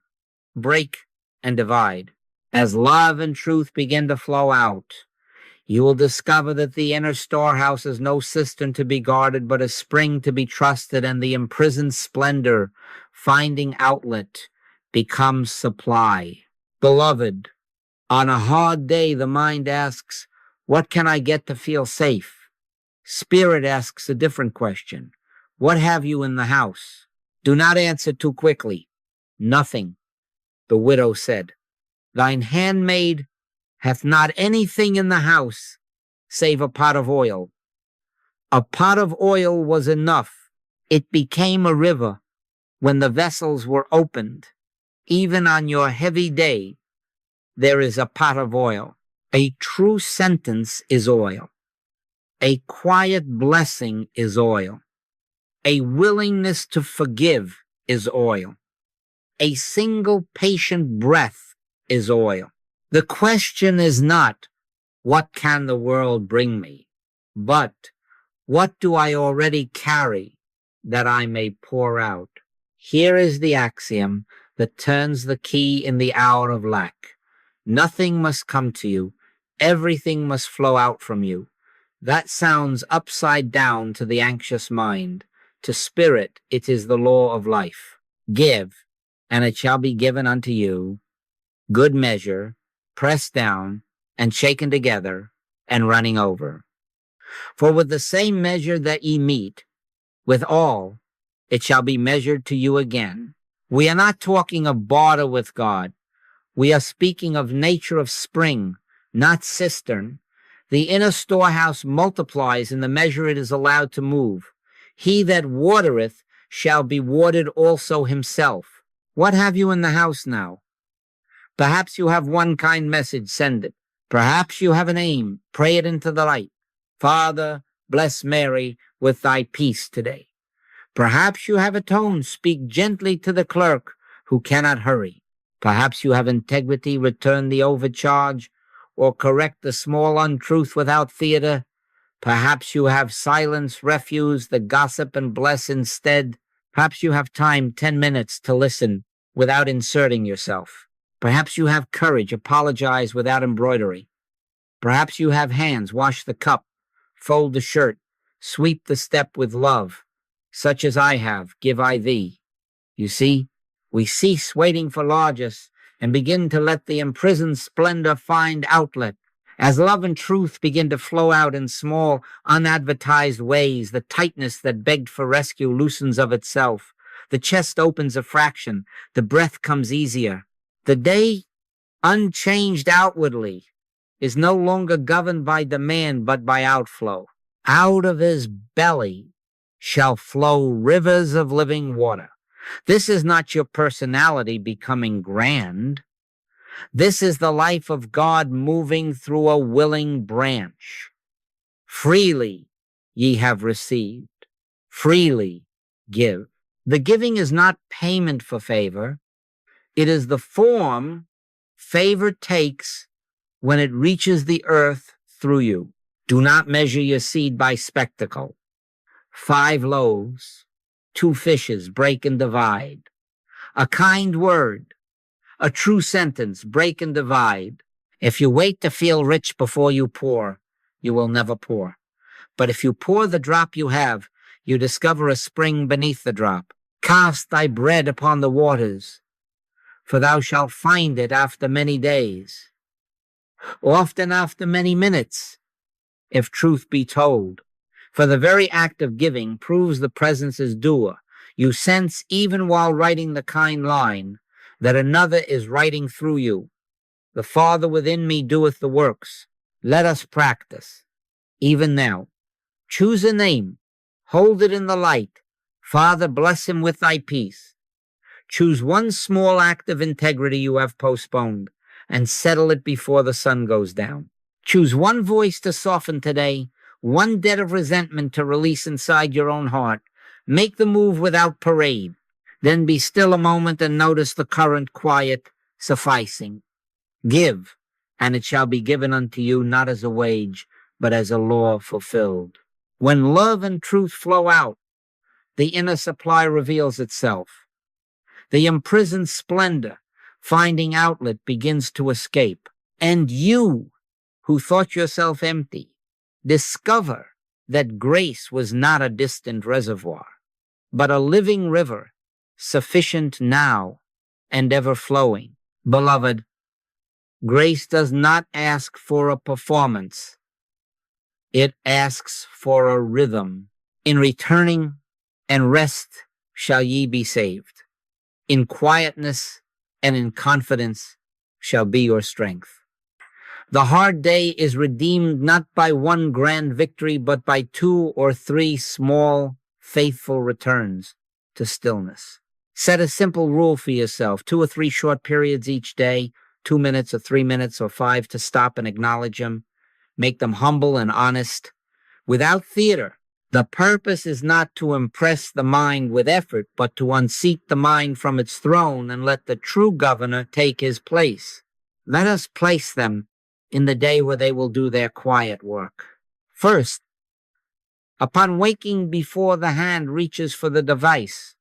Break and divide. As love and truth begin to flow out, you will discover that the inner storehouse is no cistern to be guarded, but a spring to be trusted, and the imprisoned splendor finding outlet becomes supply. Beloved, on a hard day, the mind asks, what can I get to feel safe? Spirit asks a different question. What have you in the house? Do not answer too quickly. Nothing, the widow said. Thine handmaid hath not anything in the house save a pot of oil. A pot of oil was enough. It became a river when the vessels were opened. Even on your heavy day, there is a pot of oil. A true sentence is oil. A quiet blessing is oil. A willingness to forgive is oil. A single patient breath is oil. The question is not, what can the world bring me? But, what do I already carry that I may pour out? Here is the axiom that turns the key in the hour of lack. Nothing must come to you. Everything must flow out from you. That sounds upside down to the anxious mind. To spirit, it is the law of life. Give, and it shall be given unto you. Good measure, pressed down, and shaken together, and running over. For with the same measure that ye meet, withal, it shall be measured to you again. We are not talking of barter with God. We are speaking of nature of spring, not cistern. The inner storehouse multiplies in the measure it is allowed to move. He that watereth shall be watered also himself. What have you in the house now? Perhaps you have one kind message, send it. Perhaps you have an aim, pray it into the light. Father, bless Mary with thy peace today. Perhaps you have a tone, speak gently to the clerk who cannot hurry. Perhaps you have integrity, return the overcharge, or correct the small untruth without theater. Perhaps you have silence, refuse the gossip, and bless instead. Perhaps you have time, 10 minutes, to listen without inserting yourself. Perhaps you have courage, apologize without embroidery. Perhaps you have hands, wash the cup, fold the shirt, sweep the step with love. Such as I have, give I thee. You see, we cease waiting for largesse and begin to let the imprisoned splendor find outlet. As love and truth begin to flow out in small, unadvertised ways, the tightness that begged for rescue loosens of itself. The chest opens a fraction. The breath comes easier. The day, unchanged outwardly, is no longer governed by demand but by outflow. Out of his belly shall flow rivers of living water. This is not your personality becoming grand. This is the life of God moving through a willing branch. Freely ye have received. Freely give. The giving is not payment for favor. It is the form favor takes when it reaches the earth through you. Do not measure your seed by spectacle. 5 loaves, 2 fishes, break and divide. A kind word, a true sentence, break and divide. If you wait to feel rich before you pour, you will never pour. But if you pour the drop you have, you discover a spring beneath the drop. Cast thy bread upon the waters, for thou shalt find it after many days, often after many minutes, if truth be told. For the very act of giving proves the presence is doer. You sense, even while writing the kind line, that another is writing through you. The Father within me doeth the works. Let us practice. Even now, choose a name. Hold it in the light. Father, bless him with thy peace. Choose one small act of integrity you have postponed and settle it before the sun goes down. Choose one voice to soften today, one debt of resentment to release inside your own heart. Make the move without parade. Then be still a moment and notice the current quiet sufficing. Give, and it shall be given unto you not as a wage, but as a law fulfilled. When love and truth flow out, the inner supply reveals itself. The imprisoned splendor, finding outlet, begins to escape. And you, who thought yourself empty, discover that grace was not a distant reservoir, but a living river, sufficient now and ever flowing. Beloved, grace does not ask for a performance. It asks for a rhythm. In returning and rest shall ye be saved. In quietness and in confidence shall be your strength. The hard day is redeemed not by one grand victory, but by 2 or 3 small, faithful returns to stillness. Set a simple rule for yourself, 2 or 3 short periods each day, 2 minutes or 3 minutes or 5 to stop and acknowledge them. Make them humble and honest, without theater. The purpose is not to impress the mind with effort, but to unseat the mind from its throne and let the true governor take his place. Let us place them in the day where they will do their quiet work. First, upon waking before the hand reaches for the device,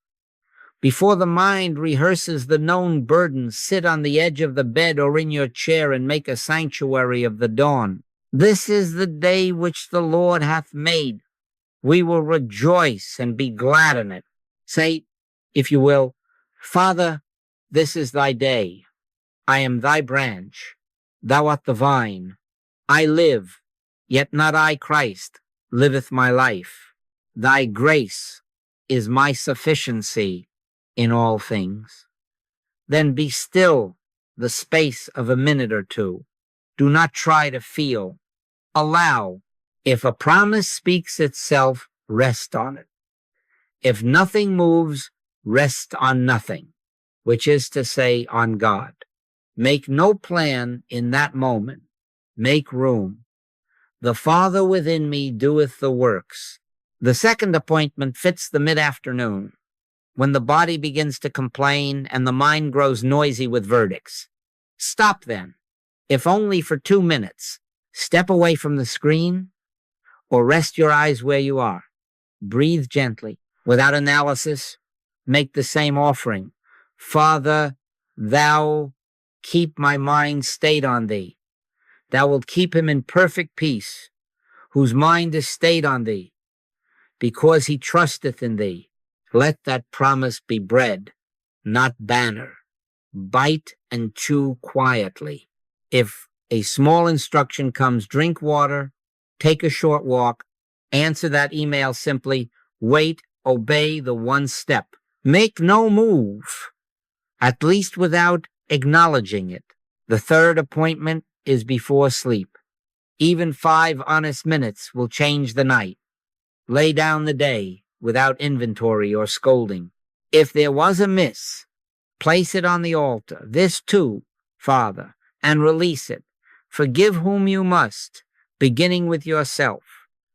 before the mind rehearses the known burdens, sit on the edge of the bed or in your chair and make a sanctuary of the dawn. This is the day which the Lord hath made. We will rejoice and be glad in it. Say, if you will, Father, this is thy day. I am thy branch. Thou art the vine. I live, yet not I, Christ, liveth my life. Thy grace is my sufficiency in all things. Then be still the space of a minute or two. Do not try to feel. Allow. If a promise speaks itself, rest on it. If nothing moves, rest on nothing, which is to say, on God. Make no plan in that moment. Make room. The Father within me doeth the works. The second appointment fits the mid-afternoon, when the body begins to complain and the mind grows noisy with verdicts. Stop then, if only for 2 minutes. Step away from the screen or rest your eyes where you are. Breathe gently, without analysis. Make the same offering. Father, thou keep my mind stayed on thee. Thou wilt keep him in perfect peace, whose mind is stayed on thee, because he trusteth in thee. Let that promise be bread, not banner. Bite and chew quietly. If a small instruction comes, drink water, take a short walk, answer that email simply, wait, obey the one step. Make no move, at least without acknowledging it. The third appointment is before sleep. Even 5 honest minutes will change the night. Lay down the day without inventory or scolding. If there was a miss, place it on the altar. This too, Father, and release it. Forgive whom you must, beginning with yourself.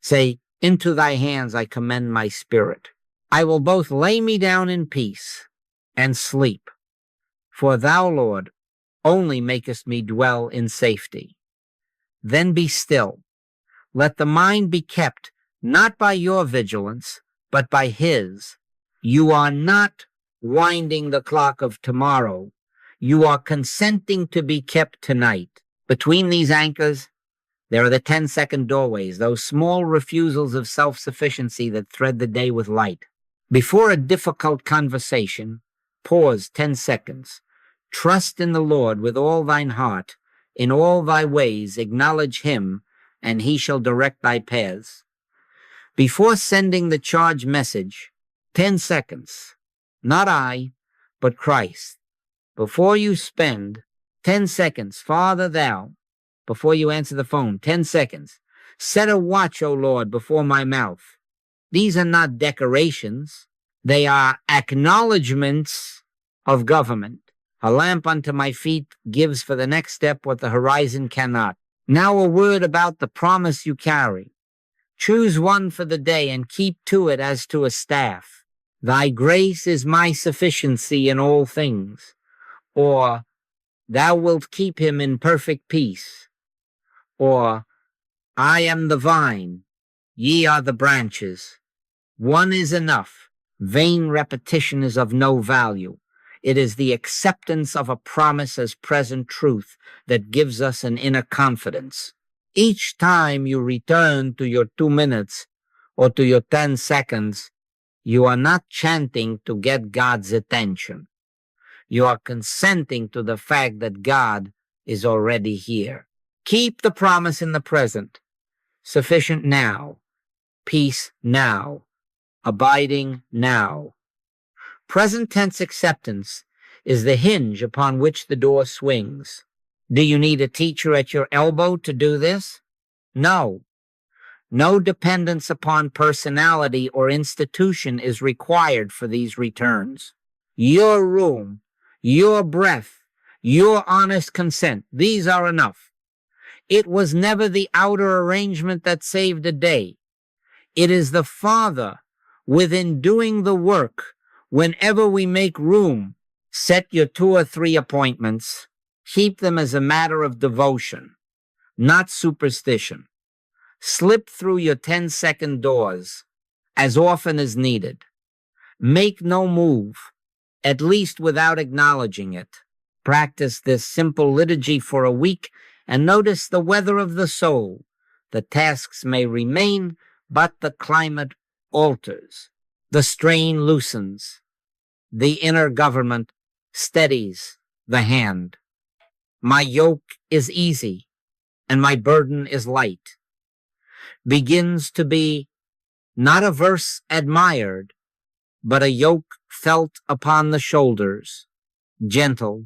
Say, into thy hands I commend my spirit. I will both lay me down in peace and sleep. For thou, Lord, only makest me dwell in safety. Then be still. Let the mind be kept, not by your vigilance, but by his. You are not winding the clock of tomorrow. You are consenting to be kept tonight. Between these anchors, there are the 10-second doorways, those small refusals of self-sufficiency that thread the day with light. Before a difficult conversation, pause 10 seconds. Trust in the Lord with all thine heart. In all thy ways acknowledge him, and he shall direct thy paths. Before sending the charge message, 10 seconds. Not I, but Christ. Before you spend 10 seconds, Father, thou. Before you answer the phone, 10 seconds. Set a watch, O Lord, before my mouth. These are not decorations. They are acknowledgments of government. A lamp unto my feet gives for the next step what the horizon cannot. Now a word about the promise you carry. Choose one for the day and keep to it as to a staff. Thy grace is my sufficiency in all things. Or, thou wilt keep him in perfect peace. Or, I am the vine, ye are the branches. One is enough. Vain repetition is of no value. It is the acceptance of a promise as present truth that gives us an inner confidence. Each time you return to your 2 minutes or to your 10 seconds, you are not chanting to get God's attention. You are consenting to the fact that God is already here. Keep the promise in the present. Sufficient now. Peace now. Abiding now. Present tense acceptance is the hinge upon which the door swings. Do you need a teacher at your elbow to do this? No. No dependence upon personality or institution is required for these returns. Your room, your breath, your honest consent, these are enough. It was never the outer arrangement that saved a day. It is the Father within doing the work. Whenever we make room, set your 2 or 3 appointments. Keep them as a matter of devotion, not superstition. Slip through your 10-second doors as often as needed. Make no move, at least without acknowledging it. Practice this simple liturgy for a week and notice the weather of the soul. The tasks may remain, but the climate alters. The strain loosens. The inner government steadies the hand. My yoke is easy, and my burden is light. Begins to be not a verse admired, but a yoke felt upon the shoulders, gentle,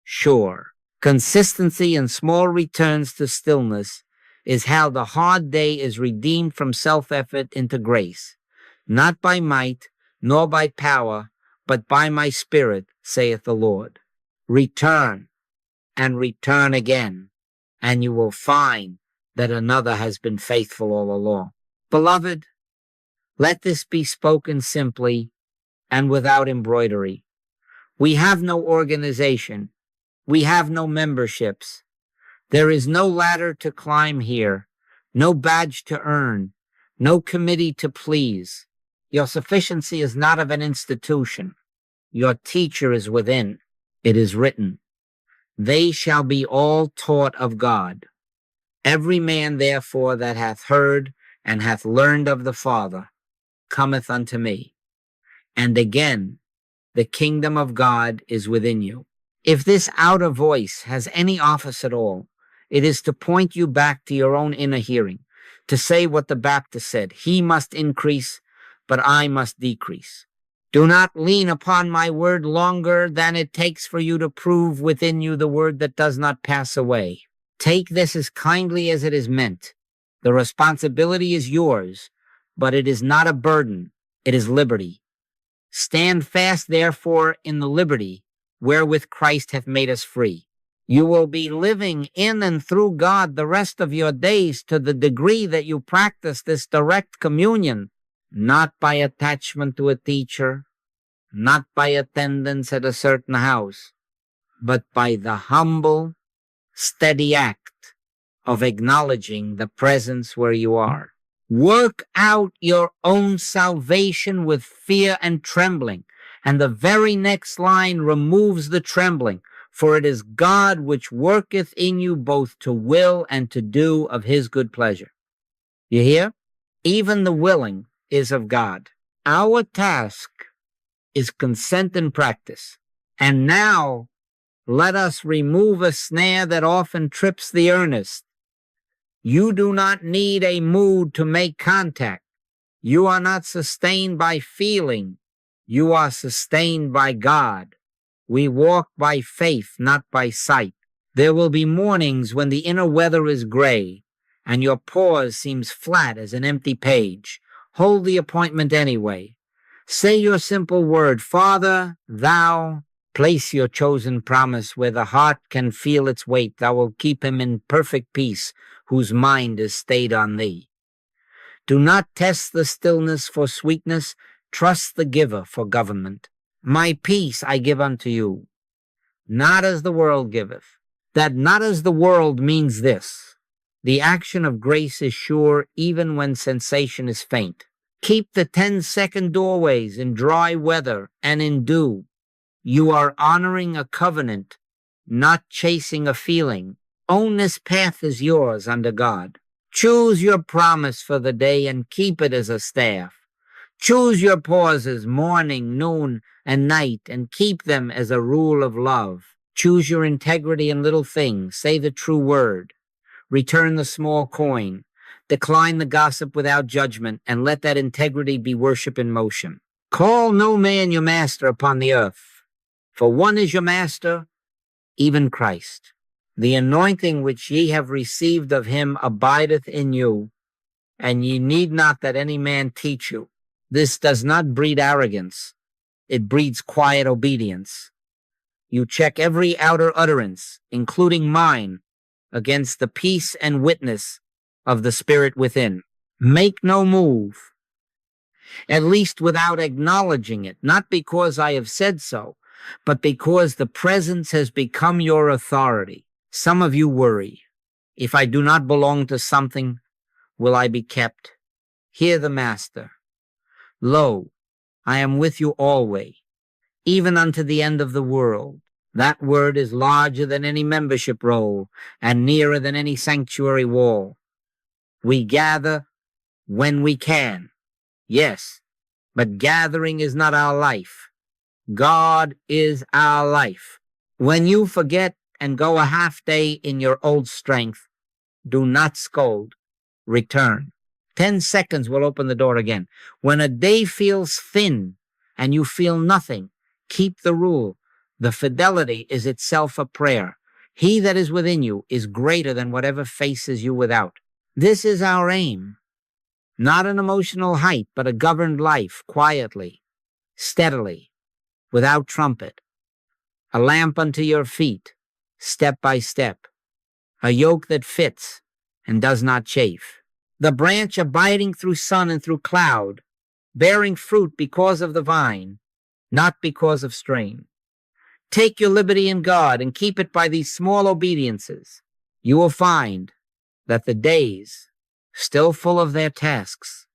sure. Consistency and small returns to stillness is how the hard day is redeemed from self-effort into grace, not by might, nor by power, but by my Spirit, saith the Lord. Return and return again, and you will find that another has been faithful all along. Beloved, let this be spoken simply and without embroidery. We have no organization. We have no memberships. There is no ladder to climb here, no badge to earn, no committee to please. Your sufficiency is not of an institution. Your teacher is within. It is written, they shall be all taught of God. Every man, therefore, that hath heard and hath learned of the Father cometh unto me. And again, the kingdom of God is within you. If this outer voice has any office at all, it is to point you back to your own inner hearing, to say what the Baptist said, he must increase, but I must decrease. Do not lean upon my word longer than it takes for you to prove within you the word that does not pass away. Take this as kindly as it is meant. The responsibility is yours, but it is not a burden. It is liberty. Stand fast, therefore, in the liberty wherewith Christ hath made us free. You will be living in and through God the rest of your days to the degree that you practice this direct communion, not by attachment to a teacher, not by attendance at a certain house, but by the humble, steady act of acknowledging the presence where you are. Work out your own salvation with fear and trembling, and the very next line removes the trembling, for it is God which worketh in you both to will and to do of his good pleasure. You hear? Even the willing is of God. Our task is consent and practice. And now let us remove a snare that often trips the earnest. You do not need a mood to make contact. You are not sustained by feeling. You are sustained by God. We walk by faith, not by sight. There will be mornings when the inner weather is gray and your pause seems flat as an empty page. Hold the appointment anyway. Say your simple word, Father, thou. Place your chosen promise where the heart can feel its weight. Thou wilt keep him in perfect peace, whose mind is stayed on thee. Do not test the stillness for sweetness. Trust the giver for government. My peace I give unto you, not as the world giveth. That not as the world means this. The action of grace is sure even when sensation is faint. Keep the 10-second doorways in dry weather and in dew. You are honoring a covenant, not chasing a feeling. Own this path as yours under God. Choose your promise for the day and keep it as a staff. Choose your pauses, morning, noon, and night, and keep them as a rule of love. Choose your integrity in little things. Say the true word. Return the small coin. Decline the gossip without judgment, and let that integrity be worship in motion. Call no man your master upon the earth, for one is your master, even Christ. The anointing which ye have received of him abideth in you, and ye need not that any man teach you. This does not breed arrogance. It breeds quiet obedience. You check every outer utterance, including mine, against the peace and witness of the Spirit within. Make no move, at least without acknowledging it, not because I have said so, but because the presence has become your authority. Some of you worry, if I do not belong to something, will I be kept? Hear the Master. Lo, I am with you always, even unto the end of the world. That word is larger than any membership roll and nearer than any sanctuary wall. We gather when we can, yes, but gathering is not our life. God is our life. When you forget and go a half day in your old strength, do not scold. Return. 10 seconds will open the door again. When a day feels thin and you feel nothing, keep the rule. The fidelity is itself a prayer. He that is within you is greater than whatever faces you without. This is our aim. Not an emotional height, but a governed life, quietly, steadily, without trumpet. A lamp unto your feet, step by step. A yoke that fits and does not chafe. The branch abiding through sun and through cloud, bearing fruit because of the vine, not because of strain. Take your liberty in God and keep it by these small obediences. You will find that the days, still full of their tasks,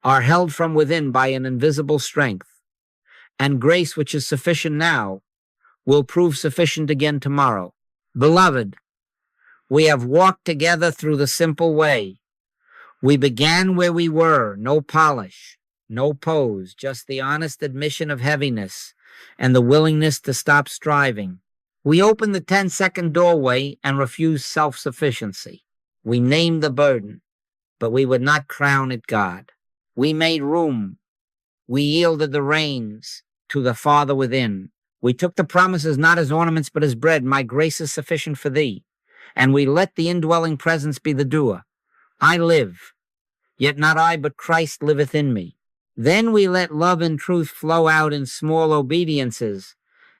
are held from within by an invisible strength, and grace which is sufficient now will prove sufficient again tomorrow. Beloved, we have walked together through the simple way. We began where we were, no polish, no pose, just the honest admission of heaviness and the willingness to stop striving. We opened the 10-second doorway and refused self-sufficiency. We named the burden, but we would not crown it God. We made room. We yielded the reins to the Father within. We took the promises not as ornaments but as bread. My grace is sufficient for thee. And we let the indwelling presence be the doer. I live, yet not I, but Christ liveth in me. Then we let love and truth flow out in small obediences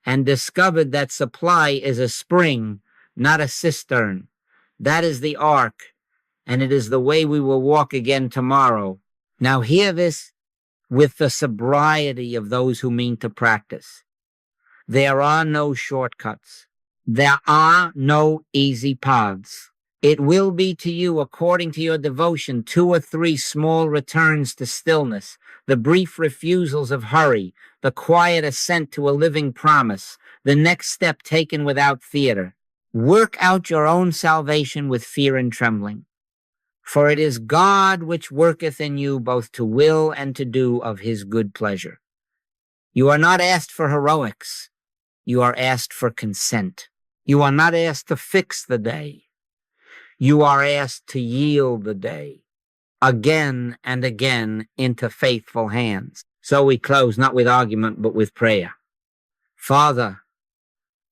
and discovered that supply is a spring, not a cistern. That is the ark, and it is the way we will walk again tomorrow. Now hear this with the sobriety of those who mean to practice. There are no shortcuts. There are no easy paths. It will be to you, according to your devotion, 2 or 3 small returns to stillness, the brief refusals of hurry, the quiet assent to a living promise, the next step taken without theater. Work out your own salvation with fear and trembling. For it is God which worketh in you both to will and to do of his good pleasure. You are not asked for heroics. You are asked for consent. You are not asked to fix the day. You are asked to yield the day again and again into faithful hands. So we close not with argument, but with prayer. Father,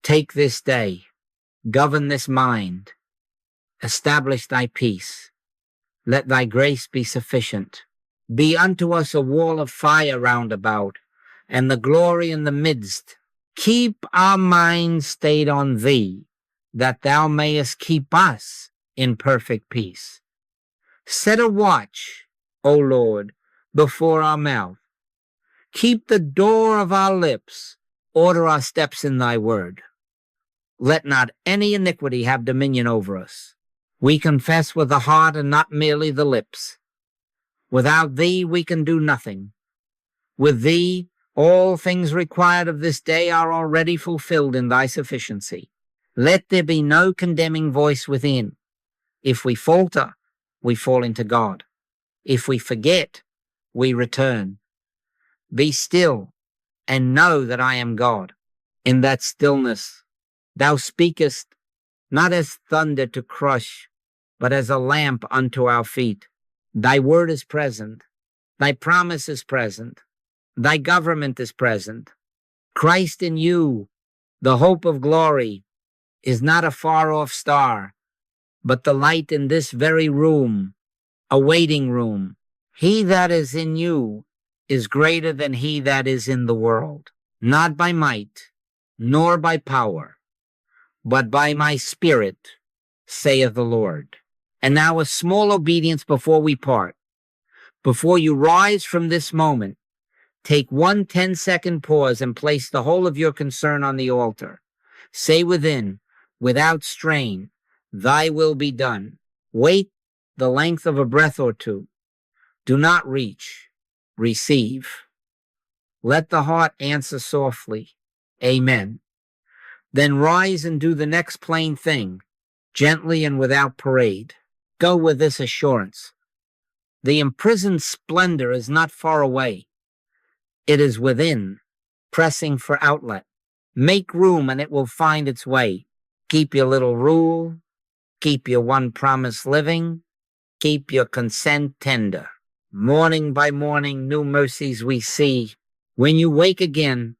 take this day, govern this mind, establish thy peace. Let thy grace be sufficient. Be unto us a wall of fire round about, and the glory in the midst. Keep our minds stayed on thee, that thou mayest keep us in perfect peace. Set a watch, O Lord, before our mouth. Keep the door of our lips. Order our steps in thy word. Let not any iniquity have dominion over us. We confess with the heart and not merely the lips. Without thee we can do nothing. With thee all things required of this day are already fulfilled in thy sufficiency. Let there be no condemning voice within. If we falter, we fall into God. If we forget, we return. Be still and know that I am God. In that stillness, thou speakest not as thunder to crush, but as a lamp unto our feet. Thy word is present. Thy promise is present. Thy government is present. Christ in you, the hope of glory, is not a far-off star, but the light in this very room, a waiting room. He that is in you is greater than he that is in the world, not by might, nor by power, but by my spirit, saith the Lord. And now a small obedience before we part. Before you rise from this moment, take 1 10-second pause and place the whole of your concern on the altar. Say within, without strain, thy will be done. Wait the length of a breath or two. Do not reach, receive. Let the heart answer softly, Amen. Then rise and do the next plain thing, gently and without parade. Go with this assurance. The imprisoned splendor is not far away. It is within, pressing for outlet. Make room and it will find its way. Keep your little rule. Keep your one promise living. Keep your consent tender. Morning by morning, new mercies we see. When you wake again,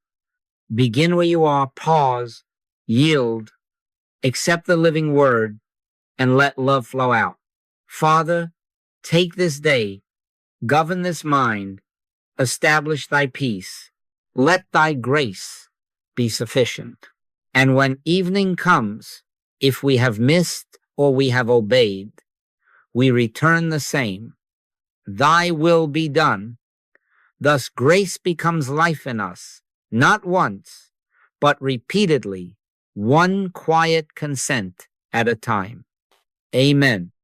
begin where you are, pause, yield, accept the living word, and let love flow out. Father, take this day, govern this mind, establish thy peace. Let thy grace be sufficient. And when evening comes, if we have missed or we have obeyed, we return the same. Thy will be done. Thus grace becomes life in us, not once, but repeatedly, one quiet consent at a time. Amen.